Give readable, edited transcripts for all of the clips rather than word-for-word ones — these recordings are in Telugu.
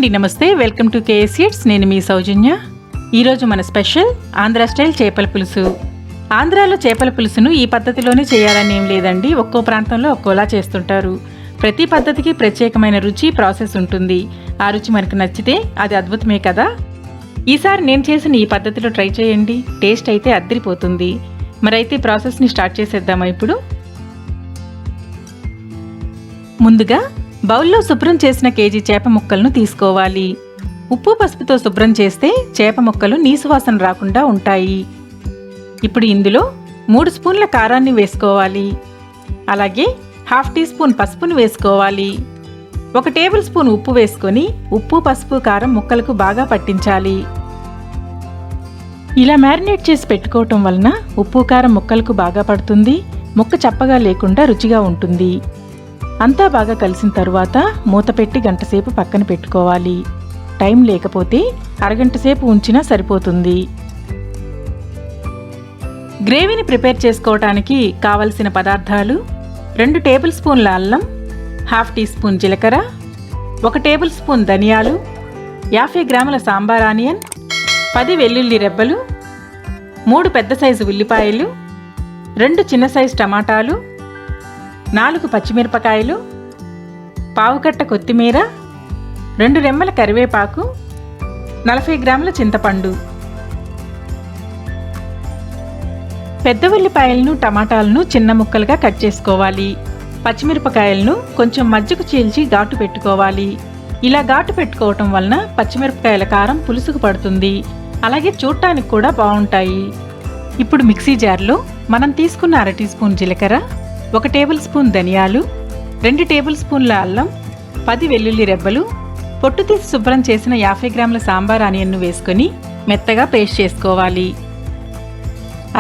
అండి, నమస్తే. Welcome to KS eats. నేను మీ సౌజన్య. ఈరోజు మన స్పెషల్ ఆంధ్ర స్టైల్ చేపల పులుసు. ఆంధ్రాలో చేపల పులుసును ఈ పద్ధతిలోనే చేయాలని ఏం లేదండి. ఒక్కో ప్రాంతంలో ఒక్కోలా చేస్తుంటారు. ప్రతి పద్ధతికి ప్రత్యేకమైన రుచి, ప్రాసెస్ ఉంటుంది. ఆ రుచి మనకు నచ్చితే అది అద్భుతమే కదా. ఈసారి నేను చేసిన ఈ పద్ధతిలో ట్రై చేయండి. టేస్ట్ అయితే అద్దరిపోతుంది. మరైతే ప్రాసెస్ని స్టార్ట్ చేసేద్దామా ఇప్పుడు. ముందుగా బౌల్లో శుభ్రం చేసిన కేజీ చేప ముక్కలను తీసుకోవాలి. ఉప్పు పసుపుతో శుభ్రం చేస్తే చేప ముక్కలు నీసువాసన రాకుండా ఉంటాయి. ఇప్పుడు ఇందులో 3 స్పూన్ల కారాన్ని వేసుకోవాలి. అలాగే 1/2 టీ స్పూన్ పసుపును వేసుకోవాలి. 1 టేబుల్ స్పూన్ ఉప్పు వేసుకొని ఉప్పు, పసుపు, కారం ముక్కలకు బాగా పట్టించాలి. ఇలా మ్యారినేట్ చేసి పెట్టుకోవటం వలన ఉప్పు, కారం ముక్కలకు బాగా పడుతుంది. ముక్క చప్పగా లేకుండా రుచిగా ఉంటుంది. అంతా బాగా కలిసిన తరువాత మూత పెట్టి గంటసేపు పక్కన పెట్టుకోవాలి. టైం లేకపోతే అరగంట సేపు ఉంచినా సరిపోతుంది. గ్రేవీని ప్రిపేర్ చేసుకోవటానికి కావలసిన పదార్థాలు: 2 టేబుల్ స్పూన్ల అల్లం, 1/2 టీ స్పూన్ జీలకర్ర, 1 టేబుల్ స్పూన్ ధనియాలు, 50 గ్రాముల సాంబార్ ఆనియన్, 10 వెల్లుల్లి రెబ్బలు, 3 పెద్ద సైజు ఉల్లిపాయలు, 2 చిన్న సైజు టమాటాలు, 4 పచ్చిమిరపకాయలు, 1/4 కట్ట కొత్తిమీర, 2 రెమ్మల కరివేపాకు, 40 గ్రాముల చింతపండు. పెద్ద ఉల్లిపాయలను, టమాటాలను చిన్న ముక్కలుగా కట్ చేసుకోవాలి. పచ్చిమిరపకాయలను కొంచెం మజ్జిగ చీల్చి ఘాటు పెట్టుకోవాలి. ఇలా ఘాటు పెట్టుకోవటం వలన పచ్చిమిరపకాయల కారం పులుసుకు పడుతుంది. అలాగే చూడటానికి కూడా బాగుంటాయి. ఇప్పుడు మిక్సీ జార్లో మనం తీసుకున్న 1/2 టీ స్పూన్ జీలకర్ర, 1 టేబుల్ స్పూన్ ధనియాలు, 2 టేబుల్ స్పూన్ల అల్లం, 10 వెల్లుల్లి రెబ్బలు, పొట్టు తీసి శుభ్రం చేసిన 50 గ్రాముల సాంబార్ ఆనియన్ను వేసుకొని మెత్తగా పేస్ట్ చేసుకోవాలి.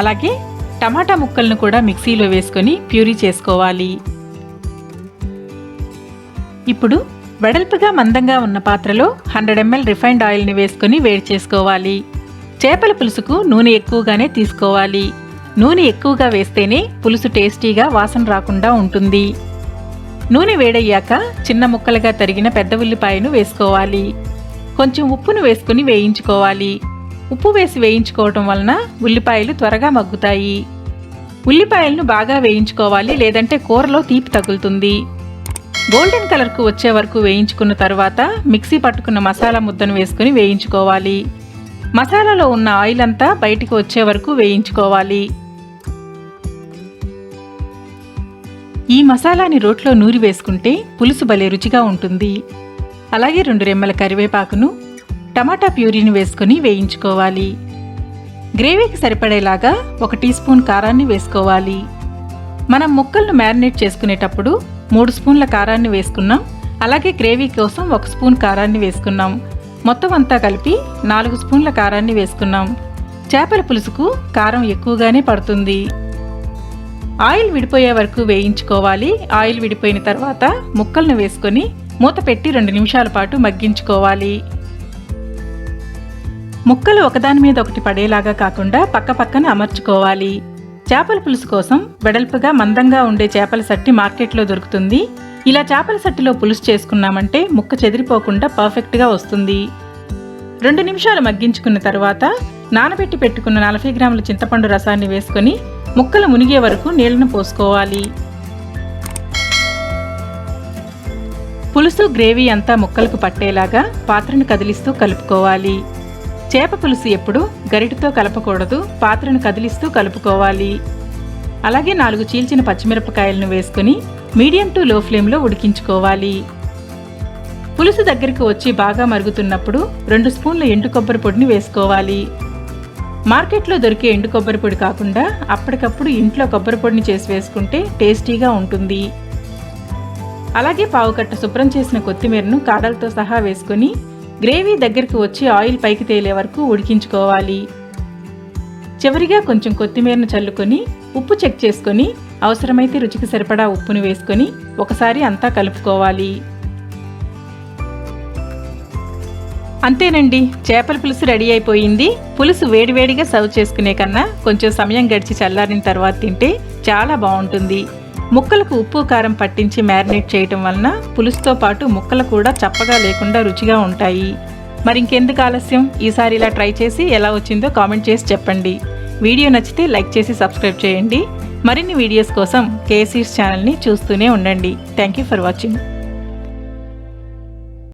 అలాగే టమాటా ముక్కలను కూడా మిక్సీలో వేసుకొని ప్యూరీ చేసుకోవాలి. ఇప్పుడు వెడల్పుగా మందంగా ఉన్న పాత్రలో 100 ml రిఫైన్డ్ ఆయిల్ని వేసుకొని వేడి చేసుకోవాలి. చేపల పులుసుకు నూనె ఎక్కువగానే తీసుకోవాలి. నూనె ఎక్కువగా వేస్తేనే పులుసు టేస్టీగా, వాసన రాకుండా ఉంటుంది. నూనె వేడయ్యాక చిన్న ముక్కలుగా తరిగిన పెద్ద ఉల్లిపాయను వేసుకోవాలి. కొంచెం ఉప్పును వేసుకుని వేయించుకోవాలి. ఉప్పు వేసి వేయించుకోవటం వలన ఉల్లిపాయలు త్వరగా మగ్గుతాయి. ఉల్లిపాయలను బాగా వేయించుకోవాలి, లేదంటే కూరలో తీపి తగులుతుంది. గోల్డెన్ కలర్కు వచ్చే వరకు వేయించుకున్న తర్వాత మిక్సీ పట్టుకున్న మసాలా ముద్దను వేసుకుని వేయించుకోవాలి. మసాలాలో ఉన్న ఆయిల్ అంతా బయటికి వచ్చే వరకు వేయించుకోవాలి. ఈ మసాలాని రోట్లో నూరి వేసుకుంటే పులుసు భలే రుచిగా ఉంటుంది. అలాగే 2 రెమ్మల కరివేపాకును, టమాటా ప్యూరీని వేసుకొని వేయించుకోవాలి. గ్రేవీకి సరిపడేలాగా 1 టీ స్పూన్ కారాన్ని వేసుకోవాలి. మనం ముక్కలను మ్యారినేట్ చేసుకునేటప్పుడు 3 స్పూన్ల కారాన్ని వేసుకున్నాం. అలాగే గ్రేవీ కోసం 1 స్పూన్ కారాన్ని వేసుకున్నాం. మొత్తం అంతా కలిపి 4 స్పూన్ల కారాన్ని వేసుకున్నాం. చేపల పులుసుకు కారం ఎక్కువగానే పడుతుంది. ఆయిల్ విడిపోయే వరకు వేయించుకోవాలి. ఆయిల్ విడిపోయిన తర్వాత ముక్కలను వేసుకొని మూత పెట్టి 2 నిమిషాల పాటు మగ్గించుకోవాలి. ముక్కలు ఒకదాని మీద ఒకటి పడేలాగా కాకుండా పక్కపక్కన అమర్చుకోవాలి. చేపల పులుసు కోసం వెడల్పుగా మందంగా ఉండే చేపల సట్టి మార్కెట్లో దొరుకుతుంది. ఇలా చేపల సట్టిలో పులుసు చేసుకున్నామంటే ముక్క చెదిరిపోకుండా పర్ఫెక్ట్గా వస్తుంది. 2 నిమిషాలు మగ్గించుకున్న తర్వాత నానబెట్టి పెట్టుకున్న 40 గ్రాముల చింతపండు రసాన్ని వేసుకొని ముక్కలు మునిగే వరకు నీళ్లను పోసుకోవాలి. పులుసు, గ్రేవీ అంతా ముక్కలకు పట్టేలాగా పాత్రను కదిలిస్తూ కలుపుకోవాలి. చేప పులుసు ఎప్పుడు గరిటతో కలపకూడదు, పాత్రను కదిలిస్తూ కలుపుకోవాలి. అలాగే 4 చీల్చిన పచ్చిమిరపకాయలను వేసుకుని మీడియం టు లో ఫ్లేమ్లో ఉడికించుకోవాలి. పులుసు దగ్గరికి వచ్చి బాగా మరుగుతున్నప్పుడు 2 స్పూన్ల ఎండు కొబ్బరి పొడిని వేసుకోవాలి. మార్కెట్లో దొరికే ఎండు కొబ్బరి పొడి కాకుండా అప్పటికప్పుడు ఇంట్లో కొబ్బరి పొడిని చేసి వేసుకుంటే టేస్టీగా ఉంటుంది. అలాగే 1/4 కట్ట శుభ్రం చేసిన కొత్తిమీరను కాడలతో సహా వేసుకొని గ్రేవీ దగ్గరికి వచ్చి ఆయిల్ పైకి తేలే వరకు ఉడికించుకోవాలి. చివరిగా కొంచెం కొత్తిమీరను చల్లుకొని ఉప్పు చెక్ చేసుకొని అవసరమైతే రుచికి సరిపడా ఉప్పును వేసుకొని ఒకసారి అంతా కలుపుకోవాలి. అంతేనండి, చేపల పులుసు రెడీ అయిపోయింది. పులుసు వేడివేడిగా సర్వ్ చేసుకునే కన్నా కొంచెం సమయం గడిచి చల్లారిన తర్వాత తింటే చాలా బాగుంటుంది. ముక్కలకు ఉప్పు కారం పట్టించి మ్యారినేట్ చేయటం వలన పులుసుతో పాటు ముక్కలు కూడా చప్పగా లేకుండా రుచిగా ఉంటాయి. మరి ఇంకెందుకు ఆలస్యం, ఈసారి ఇలా ట్రై చేసి ఎలా వచ్చిందో కామెంట్ చేసి చెప్పండి. వీడియో నచ్చితే లైక్ చేసి సబ్స్క్రైబ్ చేయండి. మరిన్ని వీడియోస్ కోసం కేసీస్ ఛానల్ని చూస్తూనే ఉండండి. Thank you for watching.